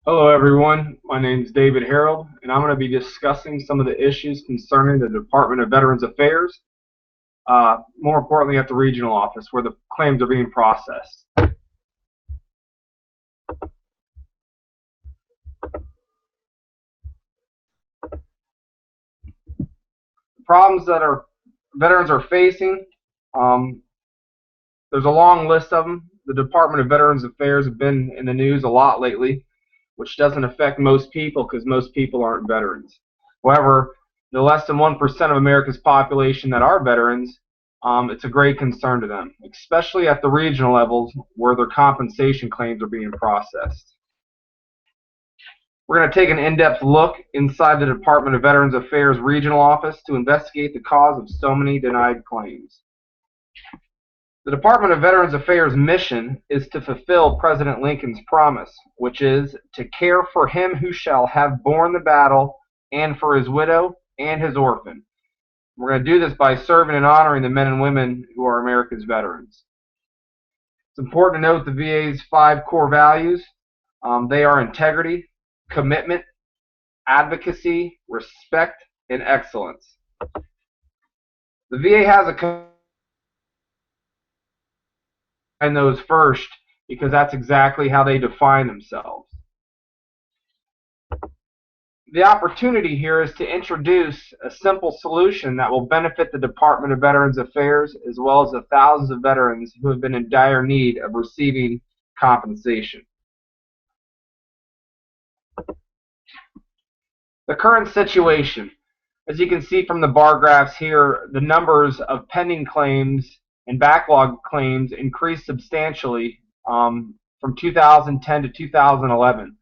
Hello everyone, my name is David Harold and I'm going to be discussing some of the issues concerning the Department of Veterans Affairs, more importantly at the regional office where the claims are being processed. The problems that our veterans are facing, um, there's a long list of them. The Department of Veterans Affairs have been in the news a lot lately, which doesn't affect most people because most people aren't veterans. However, the less than 1% of America's population that are veterans, it's a great concern to them, especially at the regional levels where their compensation claims are being processed. We're going to take an in-depth look inside the Department of Veterans Affairs regional office to investigate the cause of so many denied claims. The Department of Veterans Affairs' mission is to fulfill President Lincoln's promise, which is to care for him who shall have borne the battle and for his widow and his orphan. We're going to do this by serving and honoring the men and women who are America's veterans. It's important to note the VA's 5 core values. They are integrity, commitment, advocacy, respect, and excellence. The VA has a and those first because that's exactly how they define themselves. The opportunity here is to introduce a simple solution that will benefit the Department of Veterans Affairs as well as the thousands of veterans who have been in dire need of receiving compensation. The current situation, as you can see from the bar graphs here, the numbers of pending claims and backlog claims increased substantially from 2010 to 2011.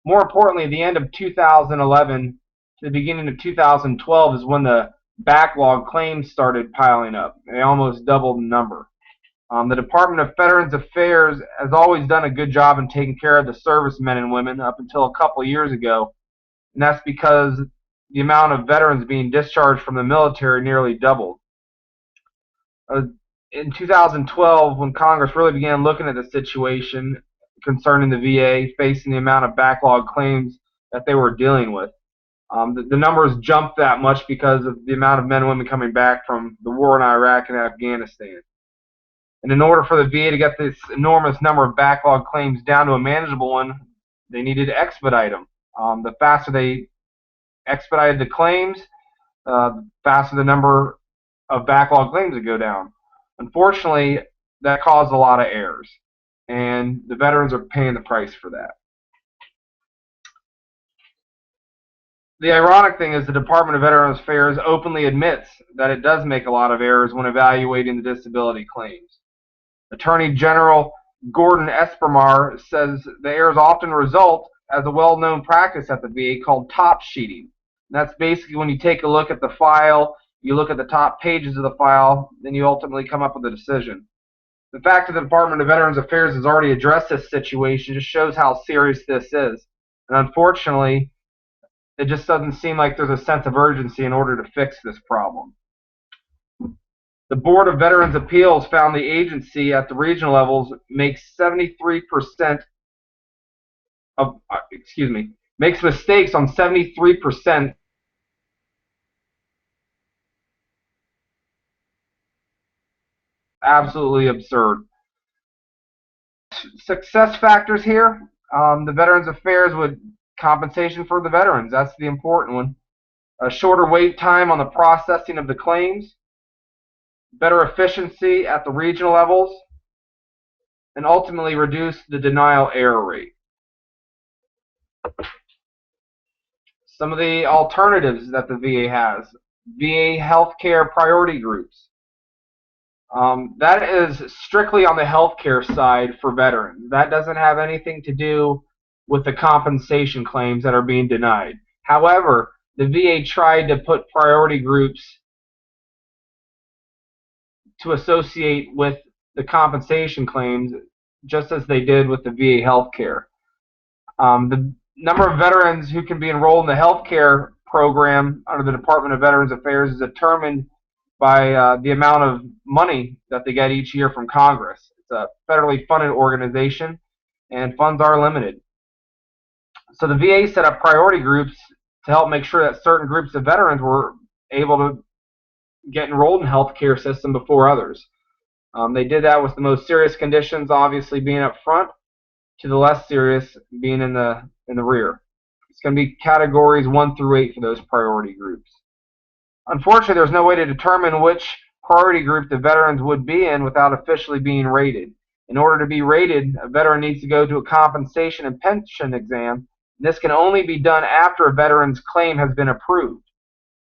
More importantly, the end of 2011 to the beginning of 2012 is when the backlog claims started piling up. They almost doubled the number. The Department of Veterans Affairs has always done a good job in taking care of the servicemen and women up until a couple of years ago, and that's because the amount of veterans being discharged from the military nearly doubled. In 2012, when Congress really began looking at the situation concerning the VA facing the amount of backlog claims that they were dealing with, the numbers jumped that much because of the amount of men and women coming back from the war in Iraq and Afghanistan. And in order for the VA to get this enormous number of backlog claims down to a manageable one, they needed to expedite them. The faster they expedited the claims, the faster the number of backlog claims would go down. Unfortunately, that caused a lot of errors, and the veterans are paying the price for that. The ironic thing is the Department of Veterans Affairs openly admits that it does make a lot of errors when evaluating the disability claims. Attorney General Gordon Espremar says the errors often result as a well-known practice at the VA called top sheeting. And that's basically when you take a look at the file, you look at the top pages of the file, then you ultimately come up with a decision. The fact that the Department of Veterans Affairs has already addressed this situation just shows how serious this is. And unfortunately, it just doesn't seem like there's a sense of urgency in order to fix this problem. The Board of Veterans Appeals found the agency at the regional levels makes 73% of, makes mistakes on 73%. Absolutely absurd. Success factors here, the Veterans Affairs would compensation for the veterans. That's the important one. A shorter wait time on the processing of the claims, better efficiency at the regional levels, and ultimately reduce the denial error rate. Some of the alternatives that the VA has: VA healthcare priority groups. That is strictly on the healthcare side for veterans. That doesn't have anything to do with the compensation claims that are being denied. However, the VA tried to put priority groups to associate with the compensation claims just as they did with the VA healthcare. The number of veterans who can be enrolled in the healthcare program under the Department of Veterans Affairs is determined by the amount of money that they get each year from Congress. It's a federally funded organization, and funds are limited. So the VA set up priority groups to help make sure that certain groups of veterans were able to get enrolled in the healthcare system before others. They did that with the most serious conditions obviously being up front, to the less serious being in the rear. It's going to be categories 1 through 8 for those priority groups. Unfortunately, there's no way to determine which priority group the veterans would be in without officially being rated. In order to be rated, a veteran needs to go to a compensation and pension exam. This can only be done after a veteran's claim has been approved.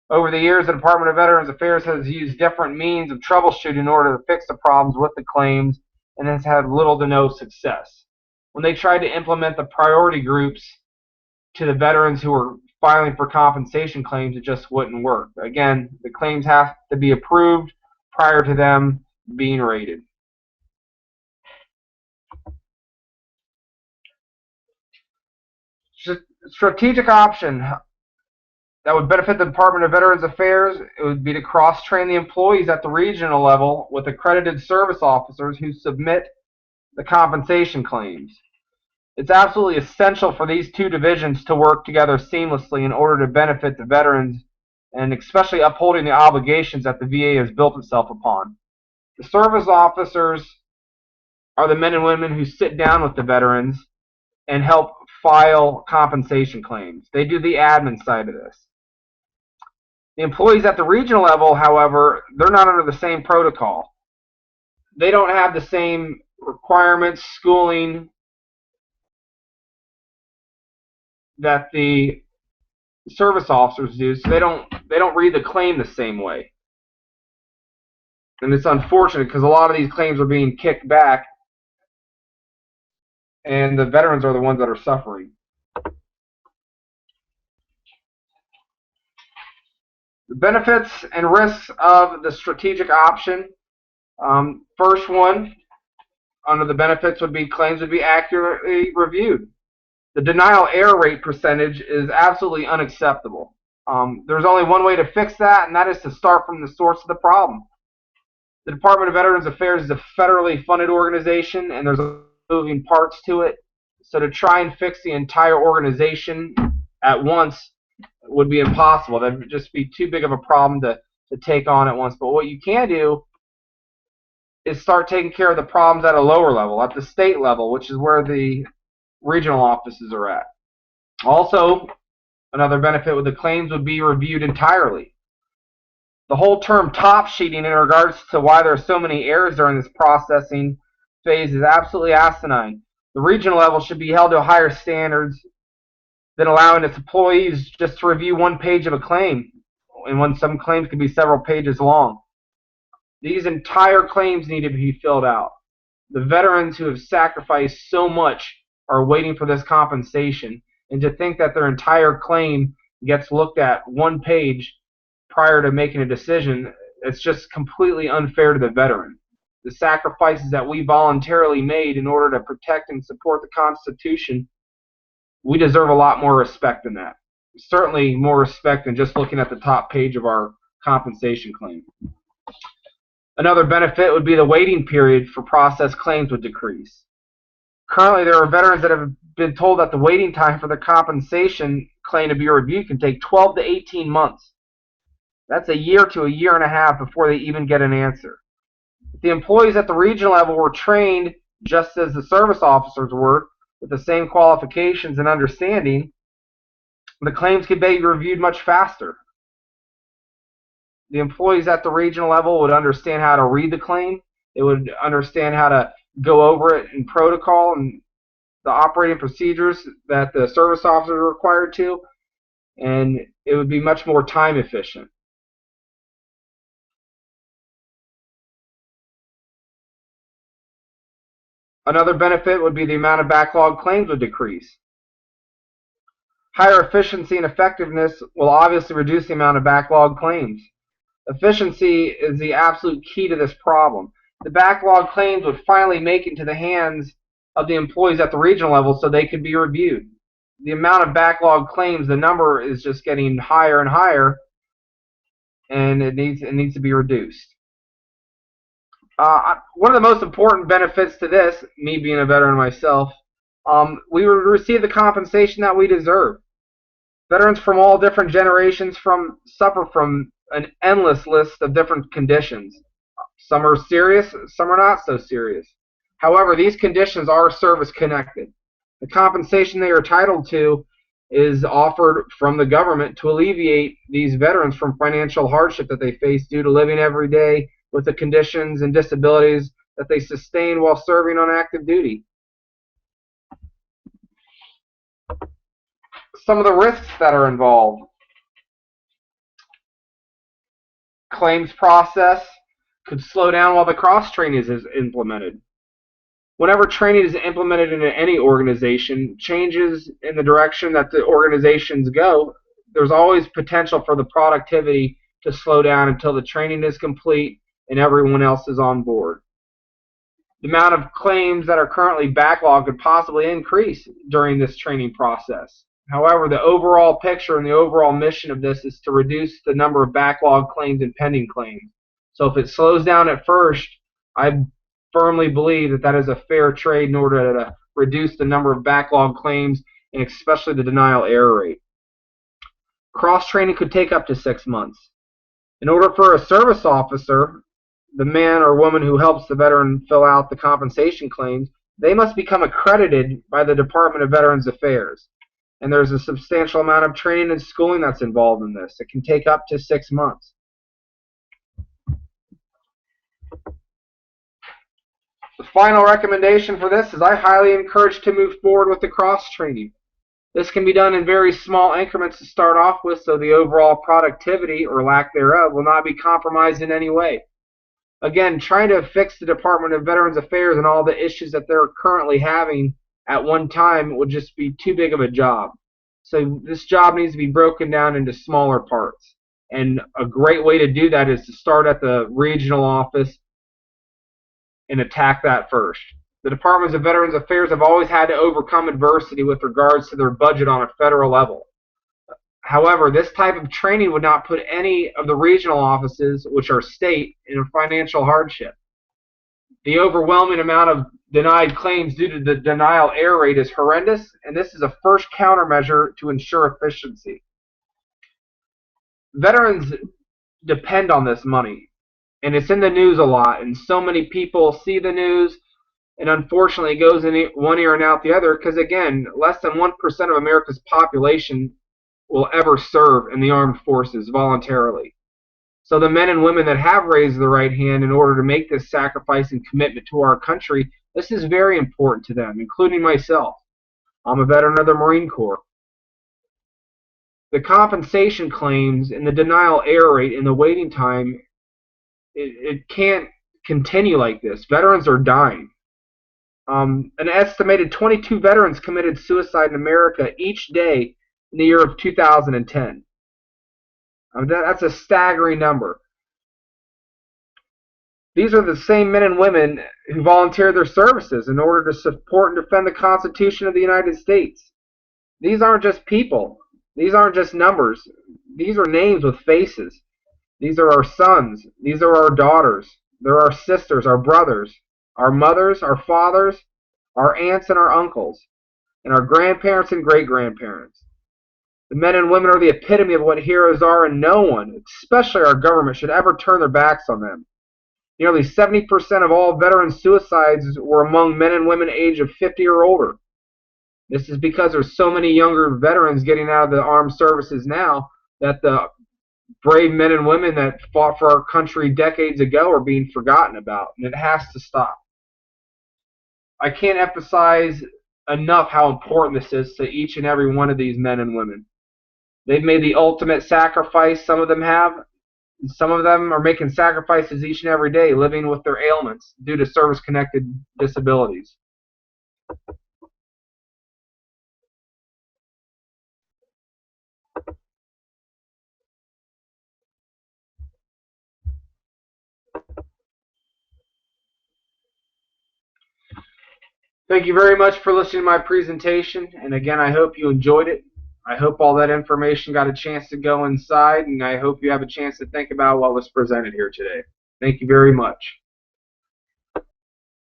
Over the years, the Department of Veterans Affairs has used different means of troubleshooting in order to fix the problems with the claims and has had little to no success. When they tried to implement the priority groups to the veterans who were filing for compensation claims, it just wouldn't work. Again, the claims have to be approved prior to them being rated. Strategic option that would benefit the Department of Veterans Affairs, it would be to cross-train the employees at the regional level with accredited service officers who submit the compensation claims. It's absolutely essential for these two divisions to work together seamlessly in order to benefit the veterans, and especially upholding the obligations that the VA has built itself upon. The service officers are the men and women who sit down with the veterans and help file compensation claims. They do the admin side of this. The employees at the regional level, however, they're not under the same protocol. They don't have the same requirements, schooling that the service officers do, so they don't read the claim the same way. And it's unfortunate because a lot of these claims are being kicked back, and the veterans are the ones that are suffering. The benefits and risks of the strategic option. First one, under the benefits, would be claims would be accurately reviewed. The denial error rate percentage is absolutely unacceptable. There's only one way to fix that, and that is to start from the source of the problem. The Department of Veterans Affairs is a federally funded organization, and there's moving parts to it. So to try and fix the entire organization at once would be impossible. That would just be too big of a problem to take on at once. But what you can do is start taking care of the problems at a lower level, at the state level, which is where the regional offices are at. Also, another benefit with the claims would be reviewed entirely. The whole term top sheeting in regards to why there are so many errors during this processing phase is absolutely asinine. The regional level should be held to higher standards than allowing its employees just to review one page of a claim, and when some claims can be several pages long. These entire claims need to be filled out. The veterans who have sacrificed so much are waiting for this compensation, and to think that their entire claim gets looked at one page prior to making a decision, it's just completely unfair to the veteran. The sacrifices that we voluntarily made in order to protect and support the Constitution, we deserve a lot more respect than that. Certainly more respect than just looking at the top page of our compensation claim. Another benefit would be the waiting period for processed claims would decrease. Currently, there are veterans that have been told that the waiting time for the compensation claim to be reviewed can take 12 to 18 months. That's a year to a year and a half before they even get an answer. If the employees at the regional level were trained just as the service officers were, with the same qualifications and understanding, the claims could be reviewed much faster. The employees at the regional level would understand how to read the claim. They would understand how to go over it in protocol and the operating procedures that the service officers are required to, and it would be much more time efficient. Another benefit would be the amount of backlog claims would decrease. Higher efficiency and effectiveness will obviously reduce the amount of backlog claims. Efficiency is the absolute key to this problem. The backlog claims would finally make it into the hands of the employees at the regional level so they could be reviewed. The amount of backlog claims, the number is just getting higher and higher, and it needs to be reduced. One of the most important benefits to this, me being a veteran myself, we would receive the compensation that we deserve. Veterans from all different generations suffer from an endless list of different conditions. Some are serious, some are not so serious. However, these conditions are service connected. The compensation they are entitled to is offered from the government to alleviate these veterans from financial hardship that they face due to living every day with the conditions and disabilities that they sustain while serving on active duty. Some of the risks that are involved. Claims process could slow down while the cross-training is implemented. Whenever training is implemented in any organization, changes in the direction that the organizations go, there's always potential for the productivity to slow down until the training is complete and everyone else is on board. The amount of claims that are currently backlogged could possibly increase during this training process. However, the overall picture and the overall mission of this is to reduce the number of backlog claims and pending claims. So if it slows down at first, I firmly believe that that is a fair trade in order to reduce the number of backlog claims and especially the denial error rate. Cross-training could take up to 6 months. In order for a service officer, the man or woman who helps the veteran fill out the compensation claims, they must become accredited by the Department of Veterans Affairs. And there's a substantial amount of training and schooling that's involved in this. It can take up to 6 months. The final recommendation for this is I highly encourage to move forward with the cross-training. This can be done in very small increments to start off with, so the overall productivity or lack thereof will not be compromised in any way. Again, trying to fix the Department of Veterans Affairs and all the issues that they're currently having at one time would just be too big of a job. So this job needs to be broken down into smaller parts. And a great way to do that is to start at the regional office and attack that first. The Departments of Veterans Affairs have always had to overcome adversity with regards to their budget on a federal level. However, this type of training would not put any of the regional offices, which are state, in a financial hardship. The overwhelming amount of denied claims due to the denial error rate is horrendous, and this is a first countermeasure to ensure efficiency. Veterans depend on this money, and it's in the news a lot, and so many people see the news, and unfortunately it goes in one ear and out the other, because again, less than 1% of America's population will ever serve in the armed forces voluntarily. So the men and women that have raised the right hand in order to make this sacrifice and commitment to our country, this is very important to them, including myself. I'm a veteran of the Marine Corps. The compensation claims and the denial error rate and the waiting time, it can't continue like this. Veterans are dying. An estimated 22 veterans committed suicide in America each day in the year of 2010. That's a staggering number. These are the same men and women who volunteer their services in order to support and defend the Constitution of the United States. These aren't just people. These aren't just numbers. These are names with faces. These are our sons. These are our daughters. They're our sisters, our brothers, our mothers, our fathers, our aunts and our uncles, and our grandparents and great-grandparents. The men and women are the epitome of what heroes are, and no one, especially our government, should ever turn their backs on them. Nearly 70% of all veteran suicides were among men and women aged of 50 or older. This is because there's so many younger veterans getting out of the armed services now that the brave men and women that fought for our country decades ago are being forgotten about, and it has to stop. I can't emphasize enough how important this is to each and every one of these men and women. They've made the ultimate sacrifice, some of them have. Some of them are making sacrifices each and every day, living with their ailments due to service-connected disabilities. Thank you very much for listening to my presentation, and again, I hope you enjoyed it. I hope all that information got a chance to go inside, and I hope you have a chance to think about what was presented here today. Thank you very much.